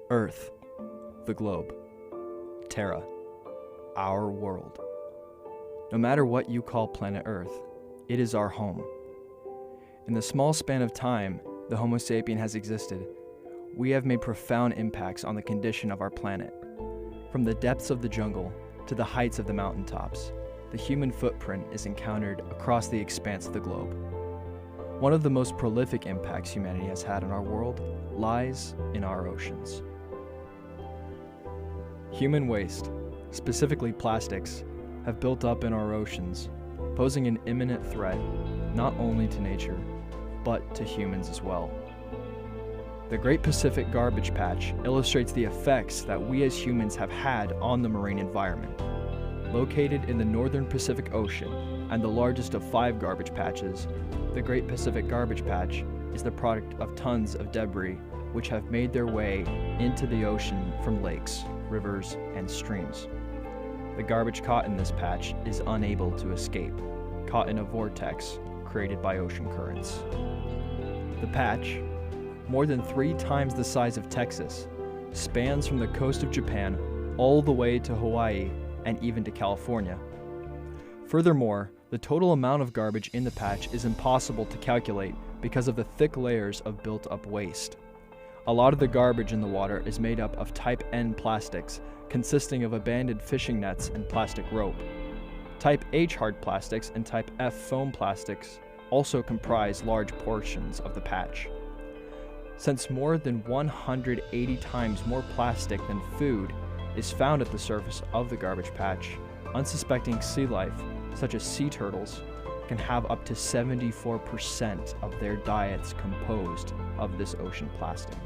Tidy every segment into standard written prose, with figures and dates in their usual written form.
Earth, the globe, Terra, our world. No matter what you call planet Earth, it is our home. In the small span of time the Homo sapien has existed, we have made profound impacts on the condition of our planet. From the depths of the jungle to the heights of the mountaintops, the human footprint is encountered across the expanse of the globe. One of the most prolific impacts humanity has had on our world lies in our oceans. Human waste, specifically plastics, have built up in our oceans, posing an imminent threat not only to nature, but to humans as well. The Great Pacific Garbage Patch illustrates the effects that we as humans have had on the marine environment. Located in the northern Pacific Ocean and the largest of 5 garbage patches, the Great Pacific Garbage Patch is the product of tons of debris which have made their way into the ocean from lakes, rivers, and streams. The garbage caught in this patch is unable to escape, caught in a vortex created by ocean currents. The patch, more than 3 times the size of Texas, spans from the coast of Japan all the way to Hawaii and even to California. Furthermore, the total amount of garbage in the patch is impossible to calculate because of the thick layers of built-up waste. A lot of the garbage in the water is made up of Type N plastics, consisting of abandoned fishing nets and plastic rope. Type H hard plastics and Type F foam plastics also comprise large portions of the patch. Since more than 180 times more plastic than food is found at the surface of the garbage patch, unsuspecting sea life, such as sea turtles, can have up to 74% of their diets composed of this ocean plastic.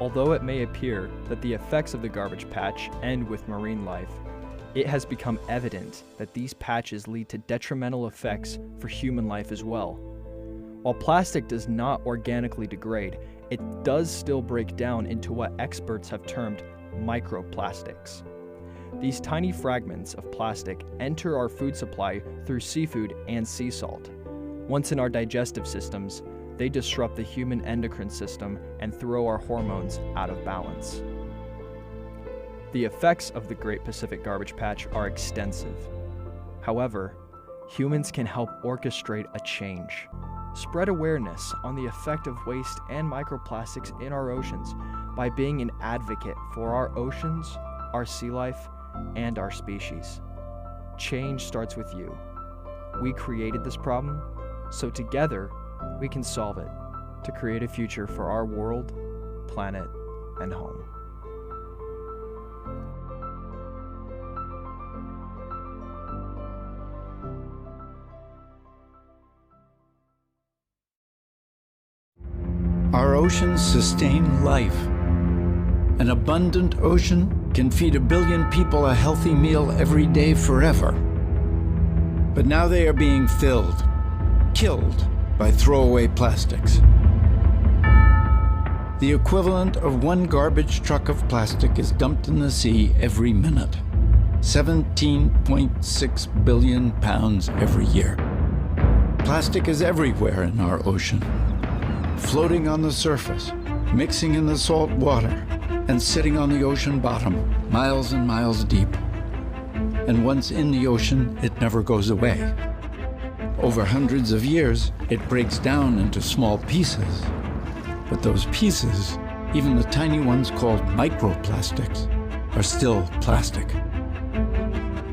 Although it may appear that the effects of the garbage patch end with marine life, it has become evident that these patches lead to detrimental effects for human life as well. While plastic does not organically degrade, it does still break down into what experts have termed microplastics. These tiny fragments of plastic enter our food supply through seafood and sea salt. Once in our digestive systems, they disrupt the human endocrine system and throw our hormones out of balance. The effects of the Great Pacific Garbage Patch are extensive. However, humans can help orchestrate a change. Spread awareness on the effect of waste and microplastics in our oceans by being an advocate for our oceans, our sea life, and our species. Change starts with you. We created this problem, so together we can solve it to create a future for our world, planet, and home. Our oceans sustain life. An abundant ocean can feed 1 billion people a healthy meal every day forever. But now they are being killed by throwaway plastics. The equivalent of 1 garbage truck of plastic is dumped in the sea every minute. 17.6 billion pounds every year. Plastic is everywhere in our ocean, floating on the surface, mixing in the salt water, and sitting on the ocean bottom, miles and miles deep. And once in the ocean, it never goes away. Over hundreds of years, it breaks down into small pieces. But those pieces, even the tiny ones called microplastics, are still plastic.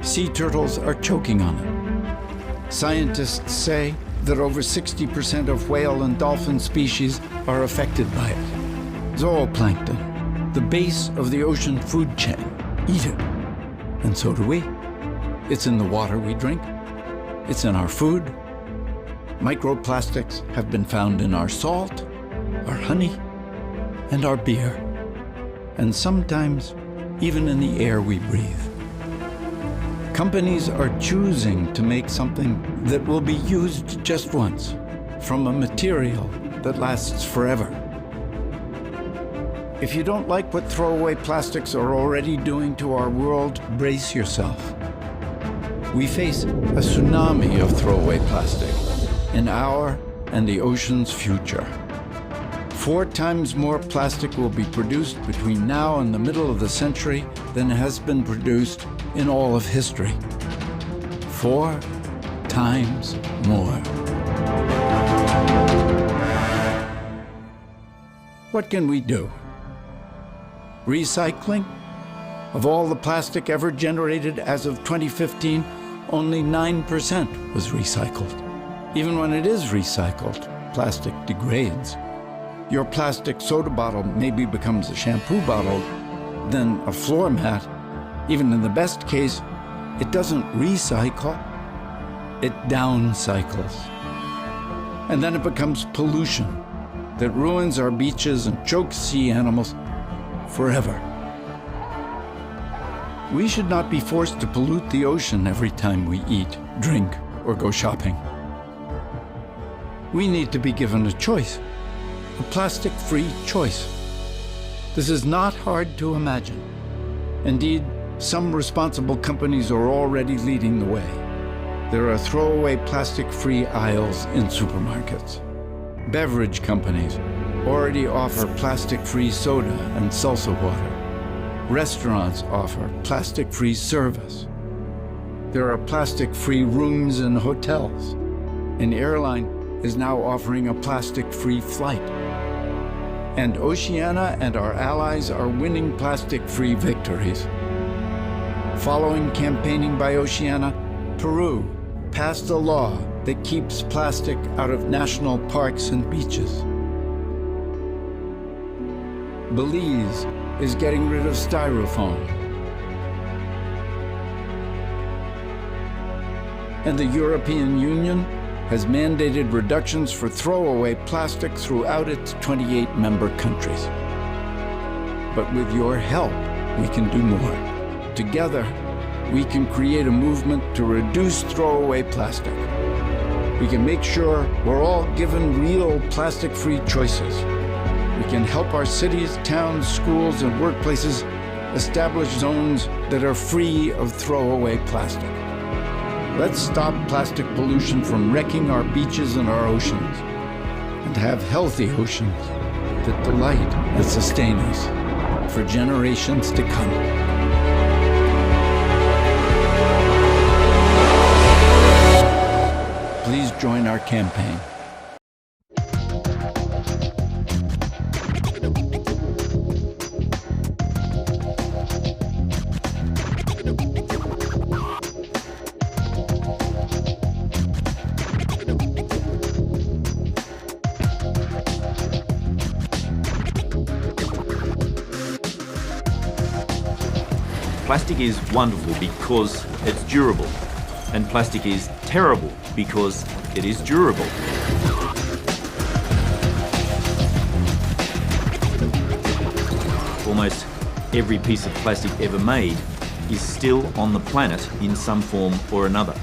Sea turtles are choking on it. Scientists say that over 60% of whale and dolphin species are affected by it. Zooplankton, the base of the ocean food chain, eat it. And so do we. It's in the water we drink. It's in our food. Microplastics have been found in our salt, our honey, and our beer. And sometimes even in the air we breathe. Companies are choosing to make something that will be used just once, from a material that lasts forever. If you don't like what throwaway plastics are already doing to our world, brace yourself. We face a tsunami of throwaway plastic in our and the ocean's future. 4 times more plastic will be produced between now and the middle of the century than has been produced in all of history. 4 times more. What can we do? Recycling? Of all the plastic ever generated as of 2015, only 9% was recycled. Even when it is recycled, plastic degrades. Your plastic soda bottle maybe becomes a shampoo bottle, then a floor mat. Even in the best case, it doesn't recycle, it downcycles. And then it becomes pollution that ruins our beaches and chokes sea animals forever. We should not be forced to pollute the ocean every time we eat, drink, or go shopping. We need to be given a choice, a plastic-free choice. This is not hard to imagine. Indeed, some responsible companies are already leading the way. There are throwaway plastic-free aisles in supermarkets. Beverage companies already offer plastic-free soda and salsa water. Restaurants offer plastic-free service. There are plastic-free rooms in hotels. An airline is now offering a plastic-free flight. And Oceania and our allies are winning plastic-free victories. Following campaigning by Oceania, Peru passed a law that keeps plastic out of national parks and beaches. Belize is getting rid of styrofoam. And the European Union has mandated reductions for throwaway plastic throughout its 28 member countries. But with your help, we can do more. Together, we can create a movement to reduce throwaway plastic. We can make sure we're all given real plastic-free choices. We can help our cities, towns, schools, and workplaces establish zones that are free of throwaway plastic. Let's stop plastic pollution from wrecking our beaches and our oceans, and have healthy oceans that delight and sustain us for generations to come. Please join our campaign. Plastic is wonderful because it's durable, and plastic is terrible because it is durable. Almost every piece of plastic ever made is still on the planet in some form or another.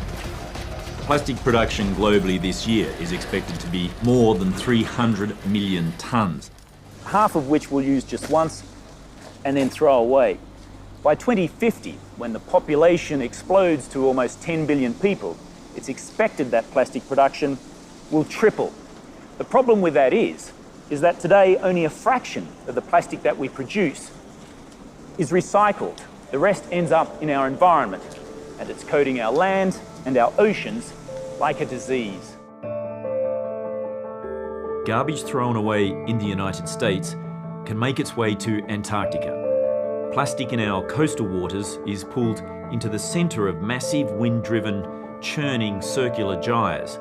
Plastic production globally this year is expected to be more than 300 million tonnes. Half of which we'll use just once and then throw away. By 2050, when the population explodes to almost 10 billion people, it's expected that plastic production will triple. The problem with that is that today only a fraction of the plastic that we produce is recycled. The rest ends up in our environment, and it's coating our land and our oceans like a disease. Garbage thrown away in the United States can make its way to Antarctica. Plastic in our coastal waters is pulled into the centre of massive wind-driven, churning circular gyres.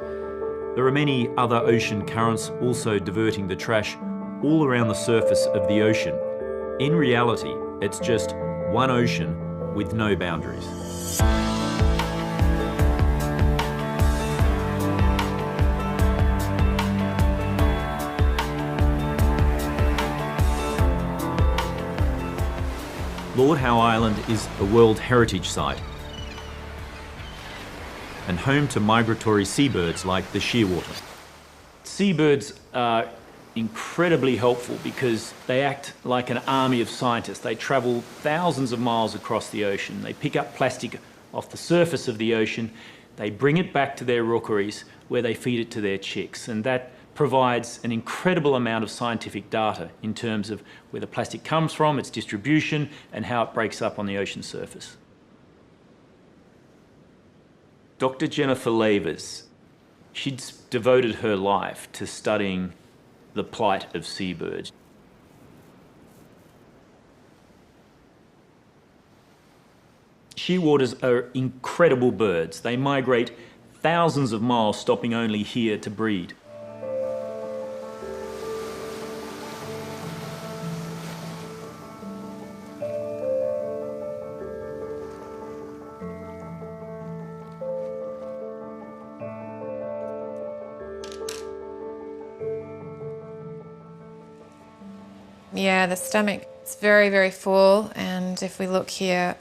There are many other ocean currents also diverting the trash all around the surface of the ocean. In reality, it's just one ocean with no boundaries. Lord Howe Island is a World Heritage Site and home to migratory seabirds like the shearwater. Seabirds are incredibly helpful because they act like an army of scientists. They travel thousands of miles across the ocean. They pick up plastic off the surface of the ocean. They bring it back to their rookeries where they feed it to their chicks. And that provides an incredible amount of scientific data in terms of where the plastic comes from, its distribution, and how it breaks up on the ocean surface. Dr. Jennifer Lavers, she'd devoted her life to studying the plight of seabirds. Shearwaters are incredible birds. They migrate thousands of miles, stopping only here to breed. Yeah, the stomach is very, very full, and if we look here,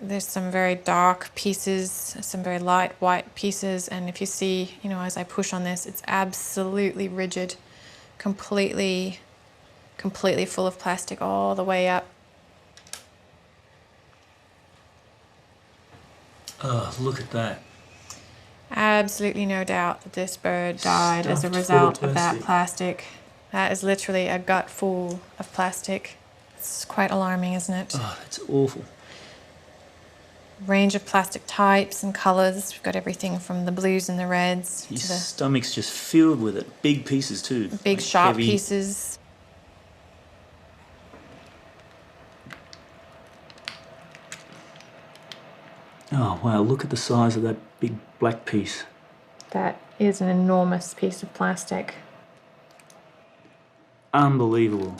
there's some very dark pieces, some very light white pieces, and if you see, as I push on this, it's absolutely rigid, completely full of plastic all the way up. Oh, look at that. Absolutely no doubt that this bird died as a result of that plastic. That is literally a gut full of plastic. It's quite alarming, isn't it? Oh, that's awful. Range of plastic types and colours. We've got everything from the blues and the reds His to the stomach's just filled with it. Big pieces too. big Like sharp heavy. pieces. Oh wow, look at the size of that big black piece. That is an enormous piece of plastic. Unbelievable.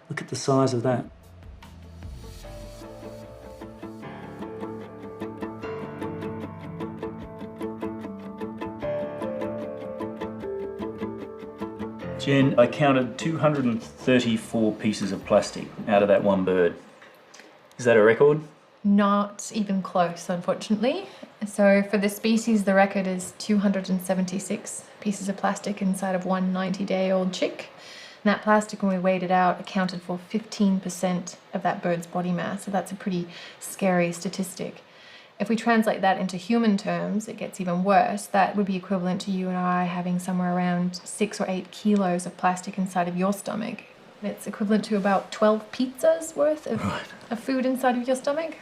Look at the size of that. Jen, I counted 234 pieces of plastic out of that one bird. Is that a record? Not even close, unfortunately. So for the species, the record is 276 pieces of plastic inside of one 90-day-old chick. And that plastic, when we weighed it out, accounted for 15% of that bird's body mass. So that's a pretty scary statistic. If we translate that into human terms, it gets even worse. That would be equivalent to you and I having somewhere around 6 or 8 kilos of plastic inside of your stomach. It's equivalent to about 12 pizzas worth of food inside of your stomach.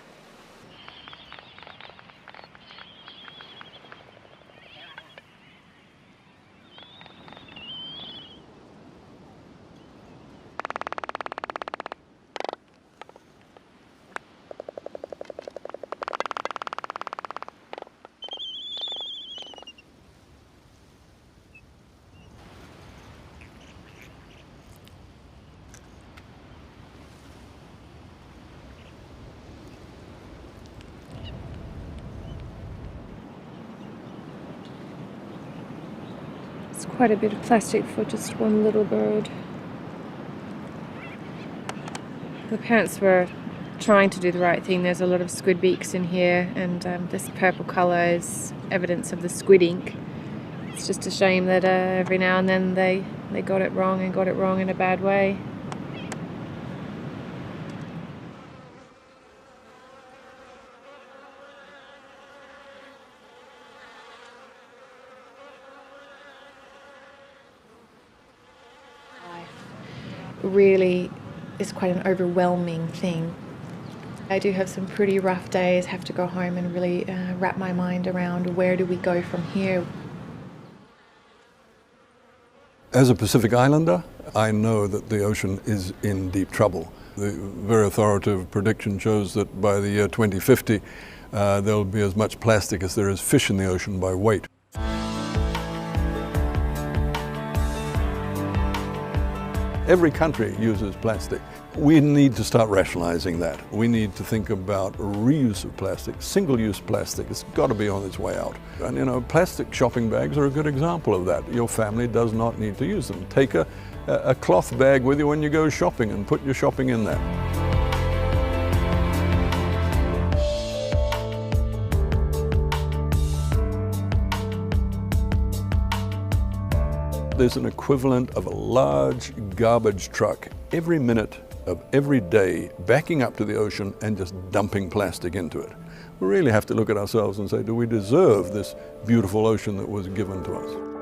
It's quite a bit of plastic for just one little bird. The parents were trying to do the right thing. There's a lot of squid beaks in here, and this purple colour is evidence of the squid ink. It's just a shame that every now and then they got it wrong, and got it wrong in a bad way. Really is quite an overwhelming thing. I do have some pretty rough days, have to go home and really wrap my mind around where do we go from here. As a Pacific Islander, I know that the ocean is in deep trouble. The very authoritative prediction shows that by the year 2050, there'll be as much plastic as there is fish in the ocean by weight. Every country uses plastic. We need to start rationalizing that. We need to think about reuse of plastic, single-use plastic. It's got to be on its way out. And plastic shopping bags are a good example of that. Your family does not need to use them. Take a cloth bag with you when you go shopping and put your shopping in there. There's an equivalent of a large garbage truck every minute of every day backing up to the ocean and just dumping plastic into it. we really have to look at ourselves and say, do we deserve this beautiful ocean that was given to us?